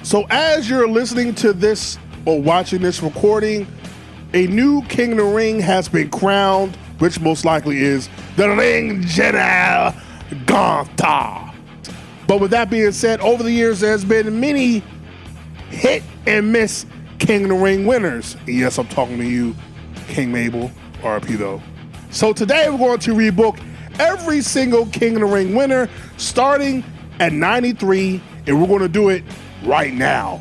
So as you're listening to this or watching this recording, a new King of the Ring has been crowned, which most likely is the Ring General Kotr. But with that being said, over the years, there's been many hit and miss King of the Ring winners. And yes, I'm talking to you, King Mabel, RP though. So today we're going to rebook every single King of the Ring winner starting at 93, and we're going to do it right now.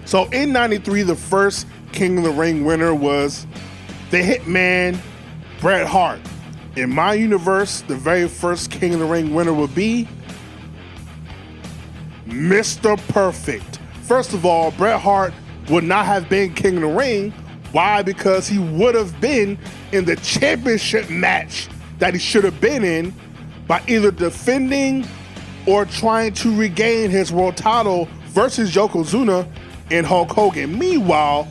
So in 93, the first King of the Ring winner was the Hitman, Bret Hart. In my universe, the very first King of the Ring winner would be Mr. Perfect. First of all, Bret Hart would not have been King of the Ring. Why? Because he would have been in the championship match that he should have been in by either defending or trying to regain his world title versus Yokozuna and Hulk Hogan. Meanwhile,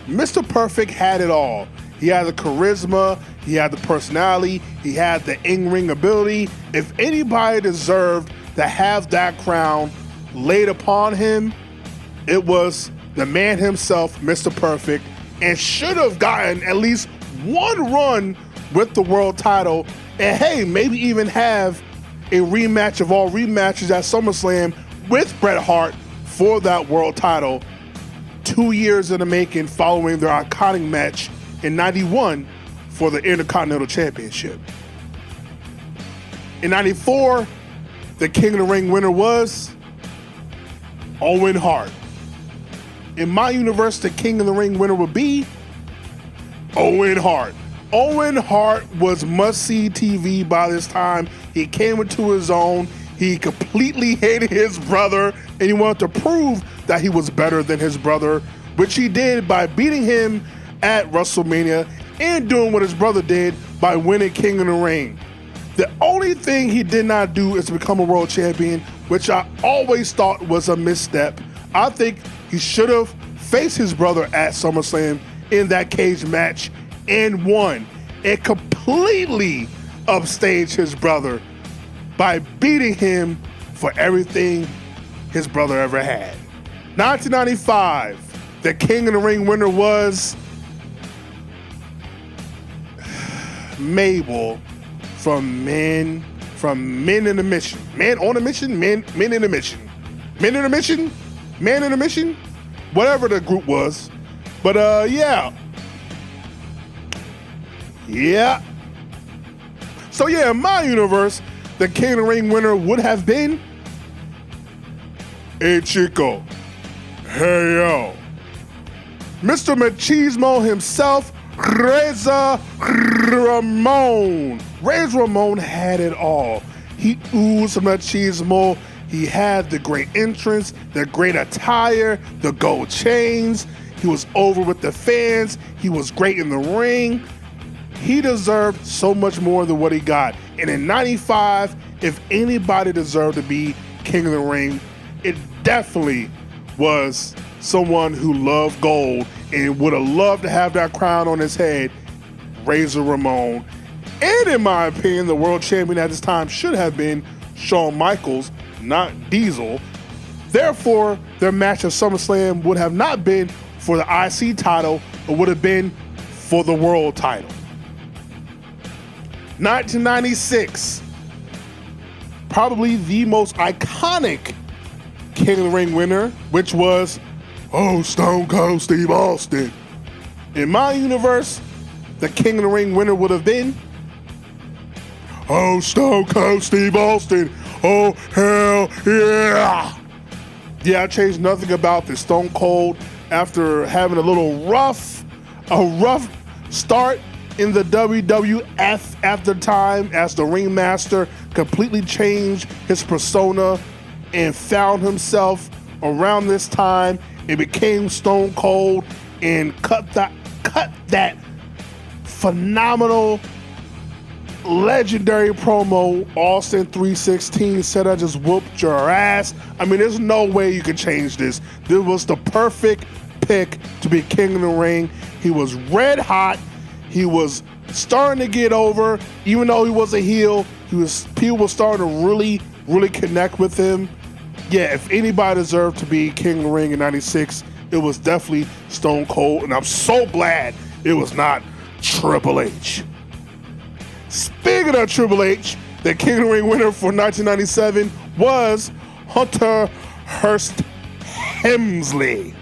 Mr. Perfect had it all. He had the charisma, he had the personality, he had the in-ring ability. If anybody deserved to have that crown laid upon him, it was the man himself, Mr. Perfect, and should have gotten at least one run with the world title, and hey, maybe even have a rematch of all rematches at SummerSlam with Bret Hart for that world title 2 years in the making following their iconic match in 91 for the Intercontinental Championship. In 94, the King of the Ring winner was Owen Hart. In my universe, the King of the Ring winner would be Owen Hart. Owen Hart was must-see TV by this time. He came into his own. He completely hated his brother, and he wanted to prove that he was better than his brother, which he did by beating him at WrestleMania and doing what his brother did by winning King of the Ring. The only thing he did not do is become a world champion, which I always thought was a misstep. I think he should have faced his brother at SummerSlam in that cage match and won, and completely upstaged his brother by beating him for everything his brother ever had. 1995, the King of the Ring winner was Mabel from Men in a Mission. Men on a Mission? Men in a Mission. Men in a Mission? Man in a Mission? Whatever the group was. But yeah. So yeah, in my universe, the King of the Ring winner would have been Hey Chico. Hey yo. Mr. Machismo himself, Razor Ramon. Razor Ramon had it all. He oozed machismo. He had the great entrance, the great attire, the gold chains. He was over with the fans. He was great in the ring. He deserved so much more than what he got. And in 95, if anybody deserved to be King of the Ring, it definitely was someone who loved gold and would have loved to have that crown on his head, Razor Ramon. And in my opinion, the world champion at this time should have been Shawn Michaels, not Diesel. Therefore, their match at SummerSlam would have not been for the IC title, but would have been for the world title. 1996, probably the most iconic King of the Ring winner, which was Stone Cold Steve Austin. In my universe, the King of the Ring winner would have been Stone Cold Steve Austin. Oh, hell yeah. Yeah, I changed nothing about this. Stone Cold, after having a rough start in the WWF at the time as the ringmaster, completely changed his persona and found himself around this time and became Stone Cold and cut that phenomenal legendary promo. Austin 3:16 said, I just whooped your ass. I mean, there's no way you could change this. This was the perfect pick to be King of the Ring. He was red hot. He was starting to get over. Even though he was a heel, people were starting to really connect with him. Yeah, if anybody deserved to be King of the Ring in 96, it was definitely Stone Cold, and I'm so glad it was not Triple H. Speaking of Triple H, the King of the Ring winner for 1997 was Hunter Hearst Helmsley.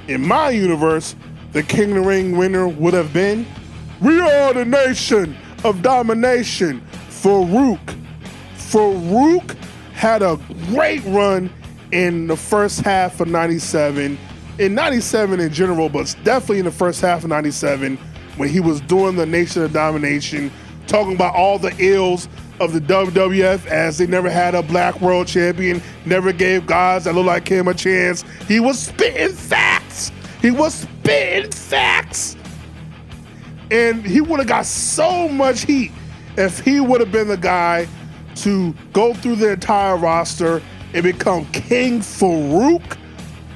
In my universe, the King of the Ring winner would have been We Are the Nation of Domination, Farouk. Farouk had a great run in the first half of 97, in 97 in general, but definitely in the first half of 97 when he was doing the Nation of Domination, talking about all the ills of the WWF as they never had a black world champion, never gave guys that look like him a chance. He was spitting facts. He was spitting facts. And he would have got so much heat if he would have been the guy to go through the entire roster and become King Farouk.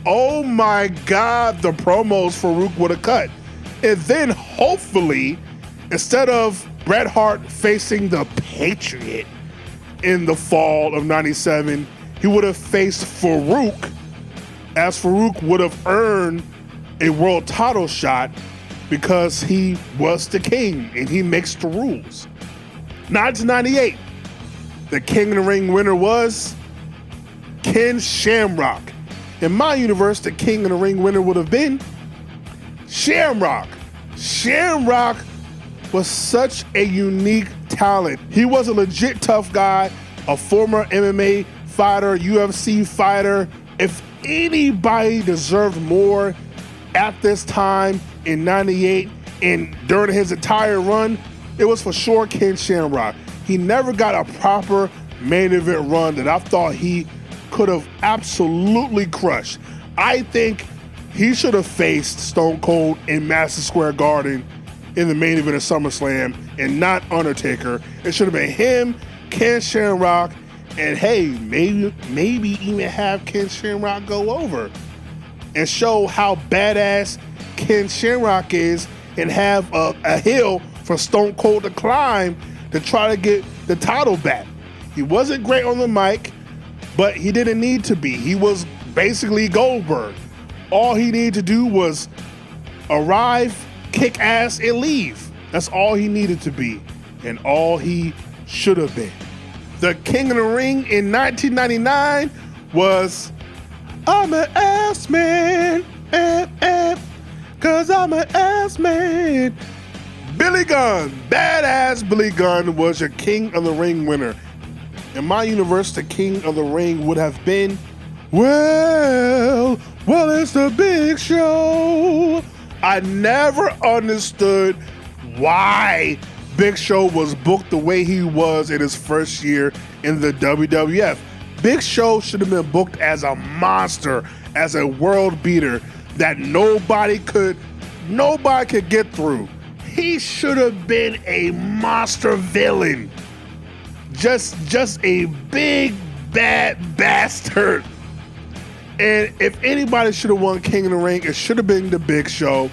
Oh my God, the promos Farouk would have cut. And then hopefully, instead of Bret Hart facing the Patriot in the fall of 97, he would have faced Farouk, as Farouk would have earned a world title shot because he was the king and he makes the rules. 1998, the King of the Ring winner was Ken Shamrock. In my universe, the King of the Ring winner would have been Shamrock. Shamrock was such a unique talent. He was a legit tough guy, a former MMA fighter, UFC fighter. If anybody deserved more at this time in 98 and during his entire run, it was for sure Ken Shamrock. He never got a proper main event run that I thought he could have absolutely crushed. I think he should have faced Stone Cold in Madison Square Garden in the main event of SummerSlam and not Undertaker. It should have been him, Ken Shamrock, and hey, maybe even have Ken Shamrock go over and show how badass Ken Shamrock is and have a hill for Stone Cold to climb to try to get the title back. He wasn't great on the mic, but he didn't need to be. He was basically Goldberg. All he needed to do was arrive, kick ass, and leave. That's all he needed to be, and all he should have been. The King of the Ring in 1999 was I'm an ass man, cause I'm an ass man. Billy Gunn, badass Billy Gunn was your King of the Ring winner. In my universe, the King of the Ring would have been, well, it's the Big Show. I never understood why Big Show was booked the way he was in his first year in the WWF. Big Show should have been booked as a monster, as a world beater that nobody could get through. He should have been a monster villain. Just a big, bad bastard. And if anybody should have won King of the Ring, it should have been the Big Show.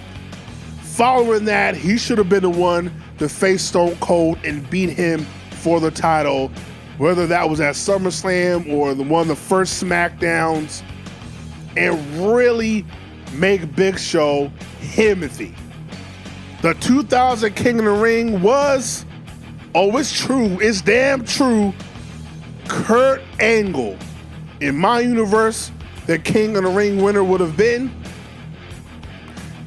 Following that, he should have been the one to face Stone Cold and beat him for the title, whether that was at SummerSlam or one of the first SmackDowns, and really make Big Show himothy. The 2000 King of the Ring was, oh, it's true, it's damn true, Kurt Angle. In my universe, the King of the Ring winner would have been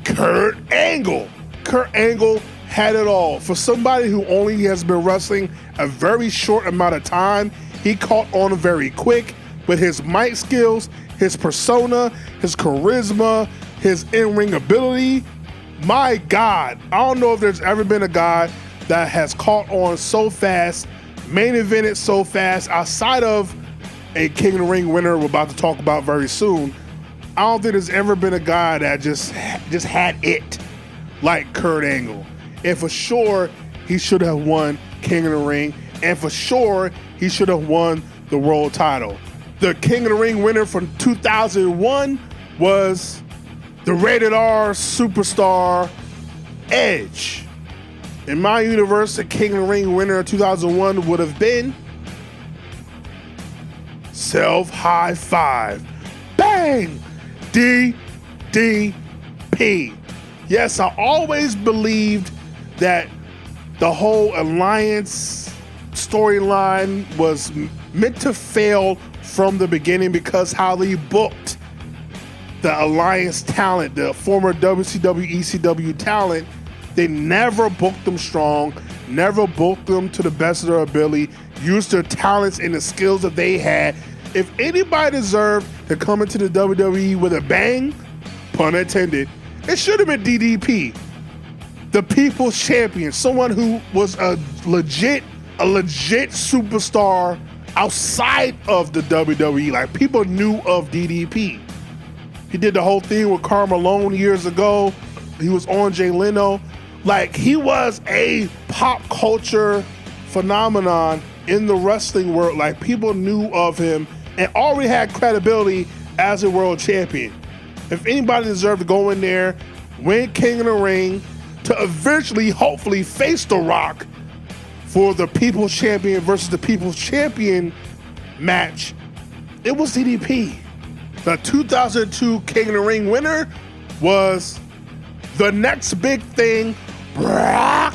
Kurt Angle. Kurt Angle had it all. For somebody who only has been wrestling a very short amount of time, he caught on very quick with his mic skills, his persona, his charisma, his in-ring ability. My God, I don't know if there's ever been a guy that has caught on so fast, main evented so fast, outside of a King of the Ring winner we're about to talk about very soon. I don't think there's ever been a guy that just had it like Kurt Angle. And for sure, he should have won King of the Ring. And for sure, he should have won the world title. The King of the Ring winner from 2001 was the rated R superstar Edge. In my universe, the King of the Ring winner of 2001 would have been self high five. Bang! DDP. Yes, I always believed that the whole alliance storyline was meant to fail from the beginning because how they booked the alliance talent, the former WCW, ECW talent. They never booked them strong, never booked them to the best of their ability, used their talents and the skills that they had. If anybody deserved to come into the WWE with a bang, pun intended, it should have been DDP, the People's Champion, someone who was a legit superstar outside of the WWE. Like, people knew of DDP. He did the whole thing with Karl Malone years ago. He was on Jay Leno. Like, he was a pop culture phenomenon in the wrestling world. Like, people knew of him and already had credibility as a world champion. If anybody deserved to go in there, win King of the Ring, to eventually, hopefully, face The Rock for the People's Champion versus the People's Champion match, it was DDP. The 2002 King of the Ring winner was the next big thing, Brock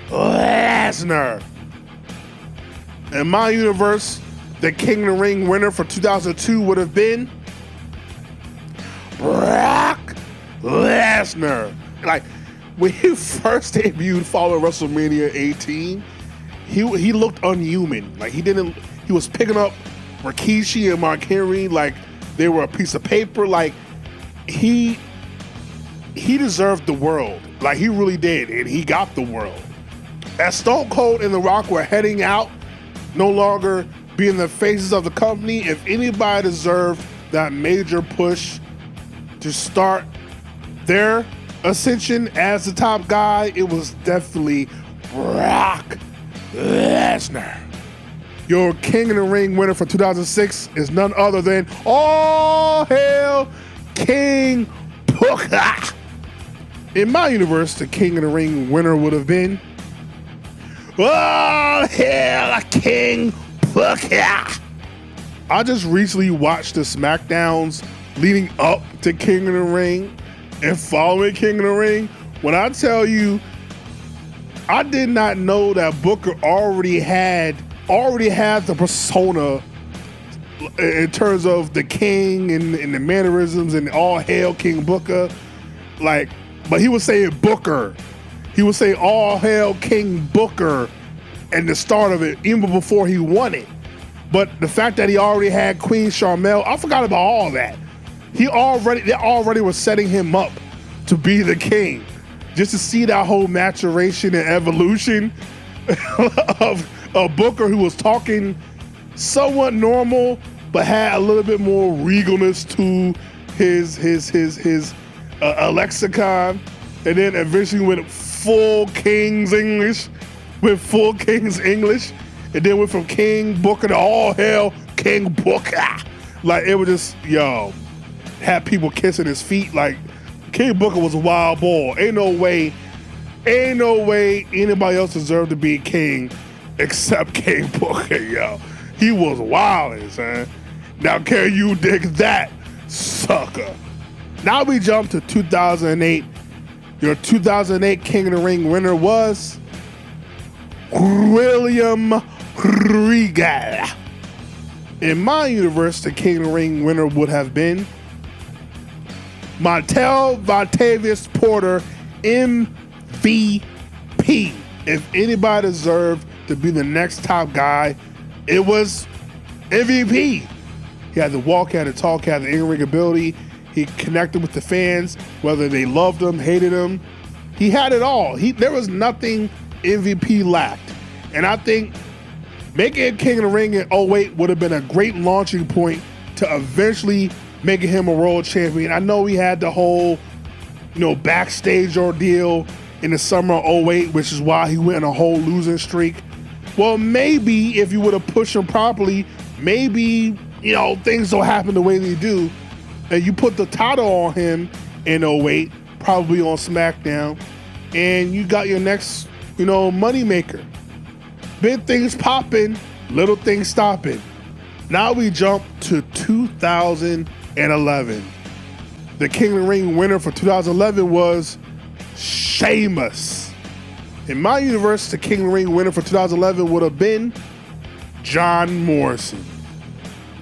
Lesnar. In my universe, the King of the Ring winner for 2002 would have been Brock Lesnar. Like, when he first debuted following WrestleMania 18, he looked unhuman. Like, he was picking up Rikishi and Mark Henry like they were a piece of paper. Like, he deserved the world. Like, he really did, and he got the world. As Stone Cold and The Rock were heading out, no longer being the faces of the company, if anybody deserved that major push to start their ascension as the top guy, it was definitely Brock Lesnar. Your King of the Ring winner for 2006 is none other than All Hail King Booker. In my universe, the King of the Ring winner would have been All Hail King Booker. I just recently watched the SmackDowns leading up to King of the Ring and following King of the Ring. When I tell you, I did not know that Booker already had the persona in terms of the king and the mannerisms and all hail King Booker. Like, but he was saying Booker. He would say all hail King Booker at the start of it, even before he won it. But the fact that he already had Queen Sharmell, I forgot about all that. They already were setting him up to be the king. Just to see that whole maturation and evolution of a Booker who was talking somewhat normal, but had a little bit more regalness to his lexicon, and then eventually went full King's English, and then went from King Booker to all hail King Booker. Like, it was just, had people kissing his feet. Like, King Booker was a wild boy. Ain't no way anybody else deserved to be king except King Booker, yo. He was wildin', son. Now, can you dig that, sucker? Now we jump to 2008. Your 2008 King of the Ring winner was William Regal. In my universe, the King of the Ring winner would have been Montel Vontavious Porter, MVP. If anybody deserved to be the next top guy, it was MVP. He had the walk, he had the talk, he had the in-ring ability. He connected with the fans, whether they loved him, hated him. He had it all. There was nothing MVP lacked. And I think making King of the Ring in 08 would have been a great launching point to eventually making him a world champion. I know he had the whole, backstage ordeal in the summer of 08, which is why he went on a whole losing streak. Well, maybe if you would have pushed him properly, maybe, things don't happen the way they do. And you put the title on him in 08, probably on SmackDown, and you got your next, money maker. Big things popping, little things stopping. Now we jump to 2011. The King of the Ring winner for 2011 was Sheamus. In my universe, the King of the Ring winner for 2011 would have been John Morrison.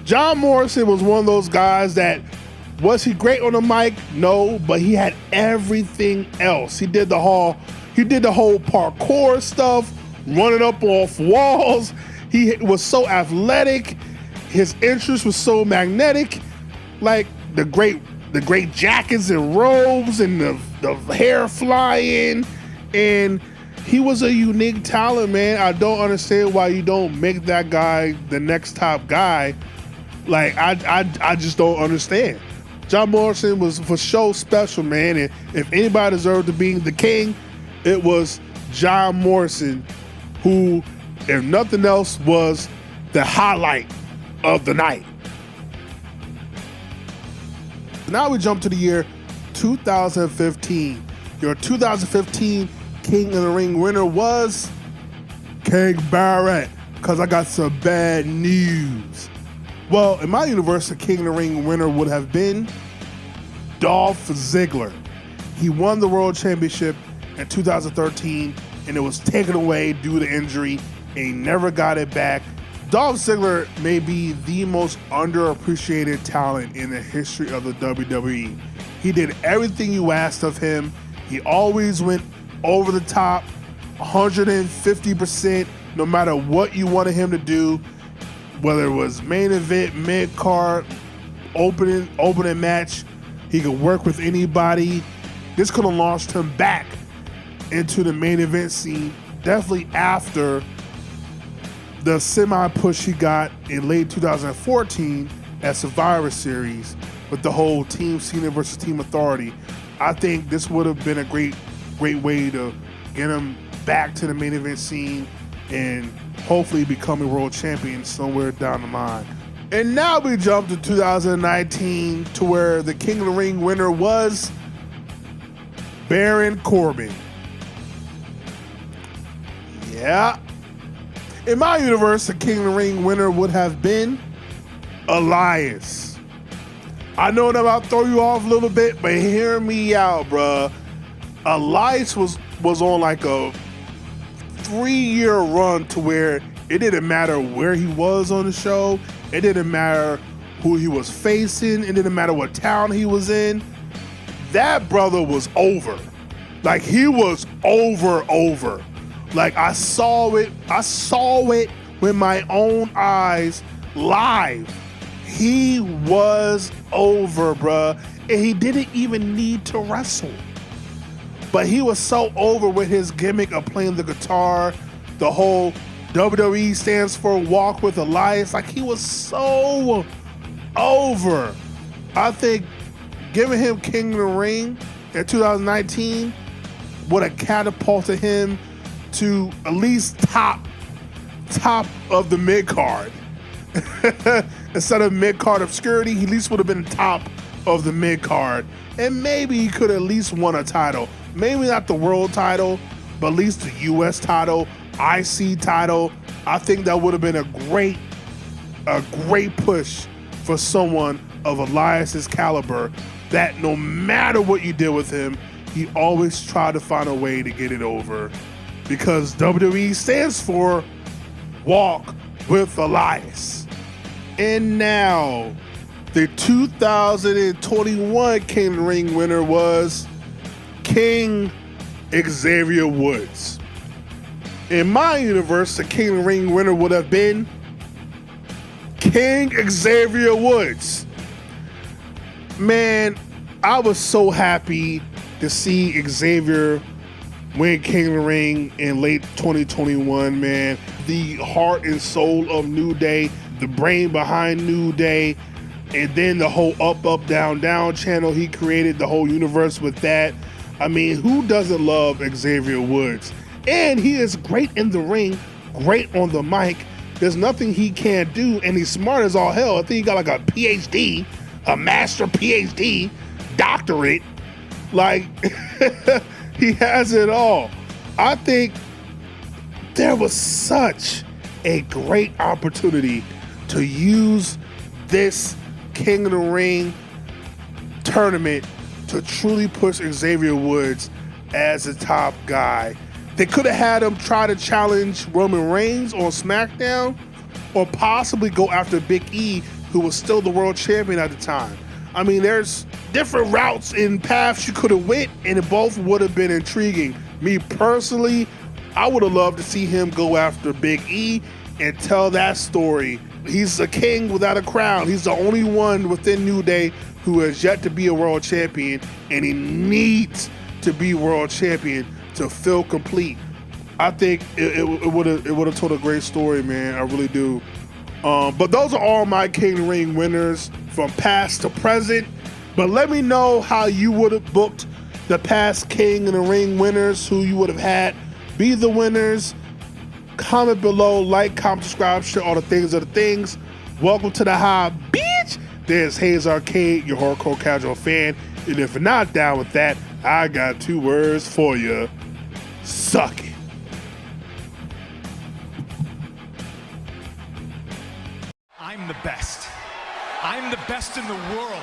John Morrison was one of those guys that, was he great on the mic? No, but he had everything else. He did the whole parkour stuff, running up off walls. He was so athletic. His interest was so magnetic. Like the great jackets and robes and the hair flying. And he was a unique talent, man. I don't understand why you don't make that guy the next top guy. Like, I just don't understand. John Morrison was for sure special, man. And if anybody deserved to be the king, it was John Morrison, who, if nothing else, was the highlight of the night. Now we jump to the year 2015. Your 2015 King of the Ring winner was King Barrett, because I got some bad news. Well, in my universe, the King of the Ring winner would have been Dolph Ziggler. He won the World Championship in 2013, and it was taken away due to injury, and he never got it back. Dolph Ziggler may be the most underappreciated talent in the history of the WWE. He did everything you asked of him. He always went over the top, 150%, no matter what you wanted him to do, whether it was main event, mid-card, opening match. He could work with anybody. This could have launched him back into the main event scene, definitely after the semi-push he got in late 2014 at Survivor Series with the whole Team Cena versus Team Authority. I think this would have been a great way to get him back to the main event scene and hopefully become a world champion somewhere down the line. And now we jump to 2019 to where the King of the Ring winner was Baron Corbin. Yeah. In my universe, the King of the Ring winner would have been Elias. I know that I'll throw you off a little bit, but hear me out, bruh. Elias was on like a 3-year run to where it didn't matter where he was on the show. It didn't matter who he was facing. It didn't matter what town he was in. That brother was over. Like, he was over. Like, I saw it with my own eyes live. He was over, bruh. And he didn't even need to wrestle. But he was so over with his gimmick of playing the guitar, the whole WWE stands for Walk with Elias. Like, he was so over. I think giving him King of the Ring in 2019 would have catapulted him to at least top of the mid-card. Instead of mid-card obscurity, he at least would have been top of the mid-card. And maybe he could at least won a title. Maybe not the world title, but at least the US title, IC title. I think that would have been a great push for someone of Elias's caliber, that no matter what you did with him, he always tried to find a way to get it over. Because WWE stands for Walk with Elias. And now, the 2021 King of the Ring winner was King Xavier Woods. In my universe, the King of the Ring winner would have been King Xavier Woods. Man, I was so happy to see Xavier win King of the Ring in late 2021, man. The heart and soul of New Day, the brain behind New Day, and then the whole up, up, down, down channel he created, the whole universe with that. I mean, who doesn't love Xavier Woods? And he is great in the ring, great on the mic. There's nothing he can't do, and he's smart as all hell. I think he got like a PhD, a master PhD, doctorate. Like, he has it all. I think there was such a great opportunity to use this King of the Ring tournament to truly push Xavier Woods as the top guy. They could have had him try to challenge Roman Reigns on SmackDown, or possibly go after Big E, who was still the world champion at the time. I mean, there's different routes and paths you could have went, and it both would have been intriguing. Me personally, I would have loved to see him go after Big E and tell that story. He's a king without a crown. He's the only one within New Day who has yet to be a world champion, and he needs to be world champion to feel complete. I think it would have told a great story, man. I really do. But those are all my King of the Ring winners from past to present. But let me know how you would have booked the past King of the Ring winners, who you would have had be the winners. Comment below, like, comment, subscribe, share all the things of the things. Welcome to the high, bitch. There's Hayes Arcade, your hardcore casual fan. And if you're not down with that, I got 2 words for you. Suck it. I'm the best. I'm the best in the world.